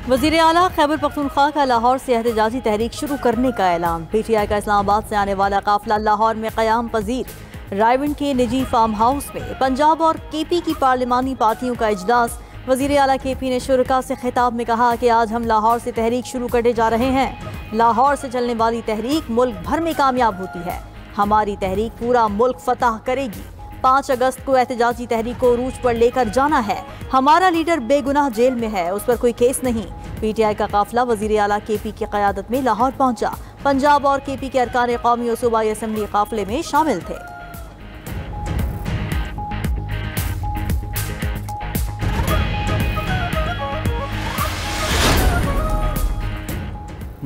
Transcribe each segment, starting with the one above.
वज़ीर आला खैबर पख्तूनख्वा का लाहौर से एहतजाजी तहरीक शुरू करने का ऐलान। PTI का इस्लामाबाद से आने वाला काफिला लाहौर में क़याम पजीर। रायविंड के निजी फार्म हाउस में पंजाब और KP की पार्लिमानी पार्टियों का इजलास। वज़ीर आला KP ने शुरका से खिताब में कहा कि आज हम लाहौर से तहरीक शुरू करने जा रहे हैं। लाहौर से चलने वाली तहरीक मुल्क भर में कामयाब होती है। हमारी तहरीक पूरा मुल्क फतह करेगी। 5 अगस्त को एहतजाजी तहरीक को उरूज पर लेकर जाना है। हमारा लीडर बेगुनाह जेल में है, उस पर कोई केस नहीं। PTI का काफिला वज़ीर आला KP की क़यादत में लाहौर पहुंचा। पंजाब और KP के अरकान कौमी और सूबाई असम्बली काफिले में शामिल थे।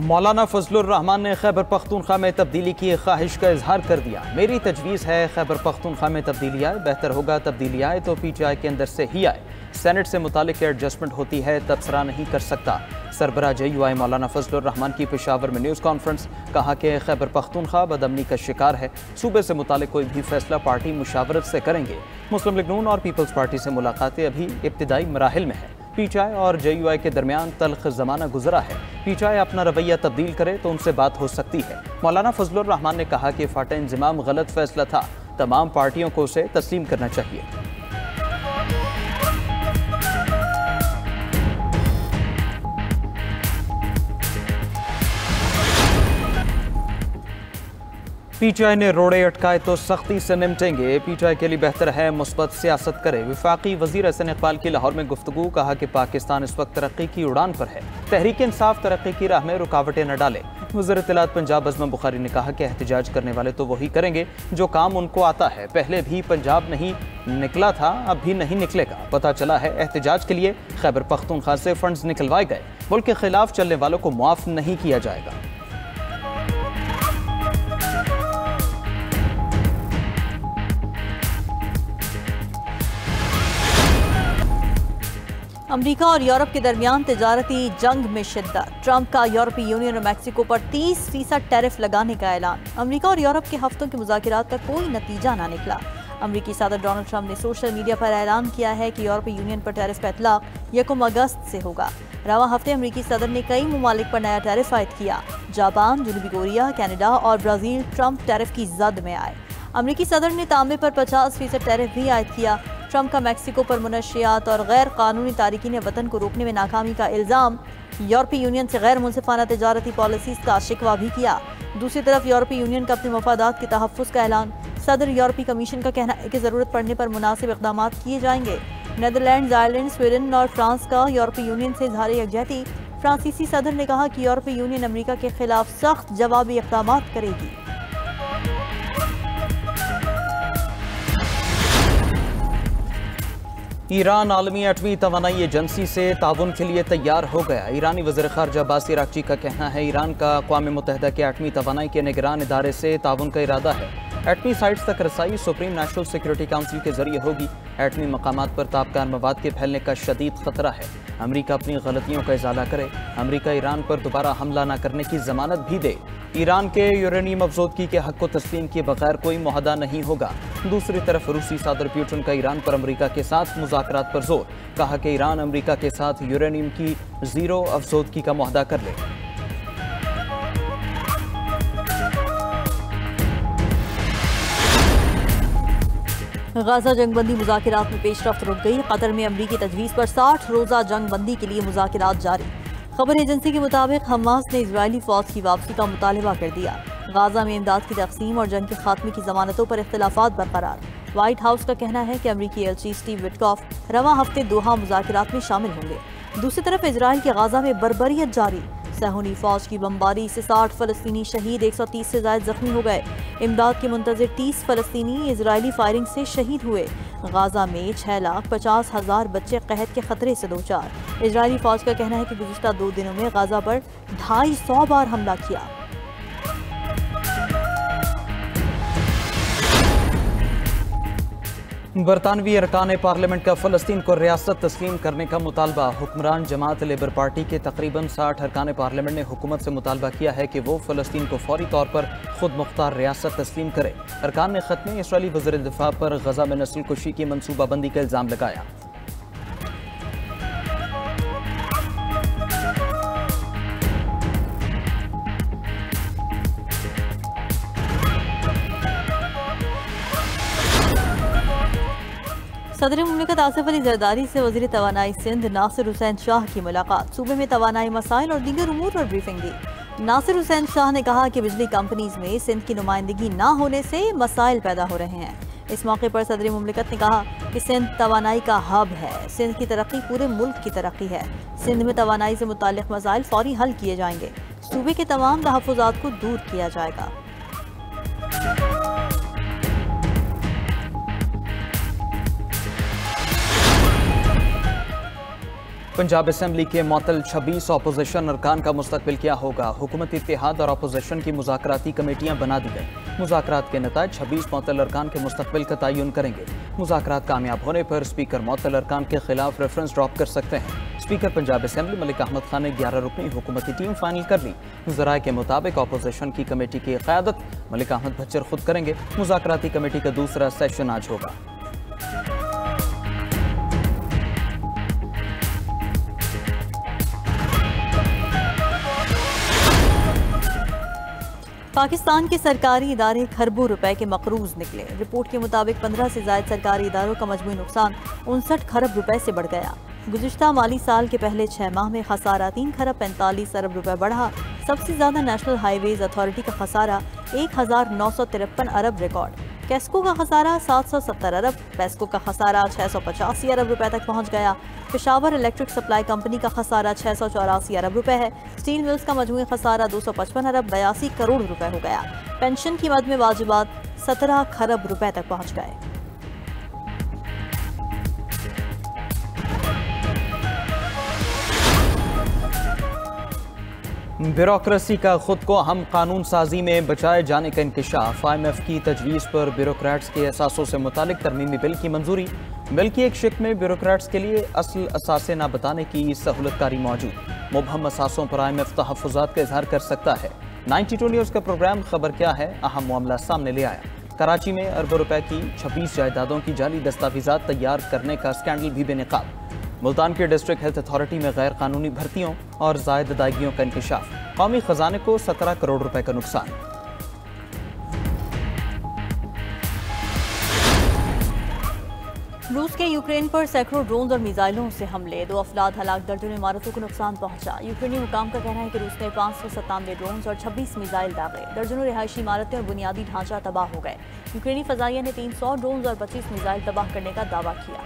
मौलाना फजलुर रहमान ने खैबर पख्तूनख्वा में तब्दीली की ख्वाहिश का इजहार कर दिया। मेरी तजवीज़ है खैबर पख्तूनख्वा में तब्दीली आए, बेहतर होगा तब्दीली आए तो PTI के अंदर से ही आए। सेनेट से मुतालिक एडजस्टमेंट होती है, तबसरा नहीं कर सकता। सरबराह JUI मौलाना फजलुर रहमान की पेशावर में न्यूज़ कॉन्फ्रेंस। कहा कि खैबर पख्तूनख्वा बदअमनी का शिकार है। सूबे से मुतालिक कोई भी फैसला पार्टी मुशावरत से करेंगे। मुस्लिम लीग नून और पीपल्स पार्टी से मुलाकातें अभी इब्तिदाई मराहिल में है। PTI और JUI के दरमियान तल्ख ज़माना गुजरा है। PTI अपना रवैया तब्दील करे तो उनसे बात हो सकती है। मौलाना फजलुर रहमान ने कहा कि फाटा इंज़िमाम गलत फैसला था, तमाम पार्टियों को उसे तस्लीम करना चाहिए। PTI ने रोड़े अटकाए तो सख्ती से निपटेंगे। PTI के लिए बेहतर है मुस्बत सियासत करे। वफाकी वज़ीर हसन इकबाल की लाहौर में गुफ्तगू। कहा कि पाकिस्तान इस वक्त तरक्की की उड़ान पर है। तहरीक इंसाफ तरक्की की राह में रुकावटें न डाले। वज़ीर इत्तलात पंजाब अज़म बुखारी ने कहा कि एहतजाज करने वाले तो वही करेंगे जो काम उनको आता है। पहले भी पंजाब नहीं निकला था, अब भी नहीं निकलेगा। पता चला है एहतजाज के लिए खैबर पख्तूनख्वा से फंड्स निकलवाए गए। मुल्क के खिलाफ चलने वालों को मुआफ नहीं किया जाएगा। अमरीका और यूरोप के दरमियान तिजारती जंग में शिद्दत। ट्रंप का यूरोपीय यूनियन और मैक्सिको पर 30% टैरिफ लगाने का ऐलान। अमरीका और यूरोप के हफ्तों के मुज़ाकरात का कोई नतीजा ना निकला। अमरीकी सदर डोनाल्ड ट्रंप ने सोशल मीडिया पर ऐलान किया है कि यूरोपीय यूनियन पर टैरिफ का इतलाक 1 अगस्त से होगा। रवां हफ्ते अमरीकी सदर ने कई ममालिक पर नया टैरिफ आयद किया। जापान, जनूबी कोरिया, कनाडा और ब्राज़ील ट्रंप टैरिफ की जद में आए। अमरीकी सदर ने तांबे पर 50% टैरिफ भी आयद किया। ट्रंप का मैक्सिको पर मुनशियात और गैर कानूनी तारिकीन वतन को रोकने में नाकामी का इल्ज़ाम। यूरोपीय यूनियन से गैर मुनसिफाना तिजारती पॉलिसीज़ का शिकवा भी किया। दूसरी तरफ यूरोपीय यूनियन का अपने मफादात के तहफ़्फ़ुज़ का ऐलान। सदर यूरोपीय कमीशन का कहना है कि ज़रूरत पड़ने पर मुनासिब इक़दाम किए जाएंगे। नीदरलैंड, आयरलैंड, स्वीडन और फ्रांस का यूरोपीय यूनियन से इज़हार यकजहती। फ्रांसीसी सदर ने कहा कि यूरोपीय यूनियन अमरीका के खिलाफ सख्त जवाबी इक़दाम करेगी। ईरान आलमी एटमी तवानाई एजेंसी से ताउन के लिए तैयार हो गया। ईरानी वज़ीर ख़ारजा अब्बास अराग़ची का कहना है ईरान का अक़वाम मुत्तहिदा के एटमी तवानाई के निगरान इदारे से ताउन का इरादा है। एटमी साइट्स तक रसाई सुप्रीम नेशनल सिक्योरिटी काउंसिल के जरिए होगी। एटमी मकामात पर ताबकार मवाद के फैलने का शदीद खतरा है। अमरीका अपनी गलतियों का इजाला करे। अमरीका ईरान पर दोबारा हमला न करने की जमानत भी दे। ईरान के यूरेनियम अफजोदगी के हक को तस्लीम किए बगैर कोई मुआहदा नहीं होगा। दूसरी तरफ रूसी सदर पुतिन का ईरान पर अमरीका के साथ मुज़ाकरात पर जोर। कहा कि ईरान अमरीका के साथ यूरेनियम की ज़ीरो अफजोदगी का मुआहदा कर ले। गाजा जंगबंदी मुज़ाकरात में पेशरफ्त रुक गई। कतर में अमरीकी तजवीज़ पर 60 रोज़ा जंगबंदी के लिए मुज़ाकरात जारी। खबर एजेंसी के मुताबिक हमास ने इजरायली फौज की वापसी का मुतालबा कर दिया। गाजा में इमदाद की तकसीम और जंग के खात्मे की जमानतों पर इख्तिलाफात बरकरार। व्हाइट हाउस का कहना है कि अमरीकी एलची स्टीव विटकॉफ रवां हफ्ते दोहा मुज़ाकरात में शामिल होंगे। दूसरी तरफ इजराइल के गाजा में बर्बरियत जारी। सहूनी फौज की बमबारी से 60 फ़लस्तीनी शहीद, 130 से ज़ायद जख्मी हो गए। इमदाद के मुंतज़िर 30 फ़लस्तीनी इजरायली फायरिंग से शहीद हुए। गाजा में 6,50,000 बच्चे कहत के खतरे से दो चार। इजरायली फौज का कहना है कि गुज़िश्ता 2 दिनों में गाजा पर 250 बार हमला किया। बरतानवी अरकान पार्लियामेंट का फ़लस्तीन को रियासत तस्लीम करने का मुतालबा। हुक्मरान जमात लेबर पार्टी के तकरीबन 60 अरकान पार्लियामेंट ने हुकूमत से मुतालबा किया है कि वो फ़लस्तीन को फौरी तौर पर खुद मुख्तार रियासत तस्लीम करे। अरकान ने ख़त में इसराइली वज़ीर दिफा पर गजा में नस्ल कुशी की मनसूबाबंदी का इल्ज़ाम लगाया। सदर मुमलिकत आसिफ अली जरदारी से वज़ीर तवानाई सिंध नासिर हुसैन शाह की मुलाकात। सूबे में तवानाई मसाइल और दीगर उमूर पर ब्रीफिंग दी। नासिर हुसैन शाह ने कहा कि बिजली कंपनीज में सिंध की नुमाइंदगी ना होने से मसाइल पैदा हो रहे हैं। इस मौके पर सदर मुमलिकत ने कहा कि सिंध तवानाई का हब है। सिंध की तरक्की पूरे मुल्क की तरक्की है। सिंध में तवानाई से मुताल्लिक मसाइल फौरी हल किए जाएंगे। सूबे के तमाम तहफ़्फ़ुज़ात को दूर किया जाएगा। पंजाब असम्बली के मुअत्तल 26 अपोजिशन अरकान का मुस्तकबिल क्या होगा। हुकूमती इत्तेहाद और अपोजिशन की मुज़ाकराती कमेटियां बना दी गई। मुज़ाकरात के नताइज 26 मुअत्तल अरकान के मुस्तकबिल का तयन करेंगे। मुज़ाकरात कामयाब होने पर स्पीकर मुअत्तल अरकान के खिलाफ रेफरेंस ड्रॉप कर सकते हैं। स्पीकर पंजाब असम्बली मलिक अहमद खान ने 11 रुकनी हुकूमती टीम फाइनल कर ली। ज़राए के मुताबिक अपोजिशन की कमेटी की क़यादत मलिक अहमद भच्चर खुद करेंगे। मुज़ाकराती कमेटी का दूसरा सेशन आज होगा। पाकिस्तान के सरकारी इदारे खरबों रुपए के मकरूज निकले। रिपोर्ट के मुताबिक 15 से ज़ायद सरकारी इदारों का मजमूई नुकसान 59 खरब रुपए से बढ़ गया। गुज़िश्ता माली साल के पहले 6 माह में खसारा 3 खरब 45 अरब रुपए बढ़ा। सबसे ज़्यादा नेशनल हाईवेज अथॉरिटी का खसारा 1953 अरब रिकॉर्ड। कैस्को का खसारा 770 अरब, पेस्को का खसारा 685 अरब रुपए तक पहुंच गया। पेशावर इलेक्ट्रिक सप्लाई कंपनी का खसारा 684 अरब रुपए है। स्टील मिल्स का मजमूई खसारा 255 अरब 82 करोड़ रुपए हो गया। पेंशन की मद में वाजिबात 17 खरब रुपए तक पहुंच गए। ब्यूरोक्रेसी का खुद को हम कानून साजी में बचाए जाने का इंकशाफ। IMF की तजवीज़ पर ब्यूरोक्रेट्स के असासों से मुतालिक तरमीमी बिल की मंजूरी। बिल की एक शिक में ब्यूरोक्रेट्स के लिए असल असासे न बताने की सहूलतकारी मौजूद। मुबहम असासों पर IMF तहफ़्फ़ुज़ात का इजहार कर सकता है। 92 न्यूज़ का प्रोग्राम खबर क्या है अहम मामला सामने ले आया। कराची में अरबों रुपए की 26 जायदादों की जाली दस्तावेज़ात तैयार करने का स्कैंडल भी बेनकाब। मुल्तान के डिस्ट्रिक्ट हेल्थ अथॉरिटी में गैर कानूनी भर्तियों और जायद अदायगियों का इंकशाफ। कौमी खजाने को 17 करोड़ रुपए का नुकसान। रूस के यूक्रेन पर सैकड़ों ड्रोन और मिसाइलों से हमले, 2 अफराद हलाक, दर्जनों इमारतों को नुकसान पहुंचा। यूक्रेनी हुकाम का कहना है कि रूस ने 597 ड्रोन और 26 मिसाइल दागे। दर्जनों रिहायशी इमारतें और बुनियादी ढांचा तबाह हो गए। यूक्रेनी फजाइया ने 300 ड्रोन और 25 मिसाइल तबाह करने का दावा किया।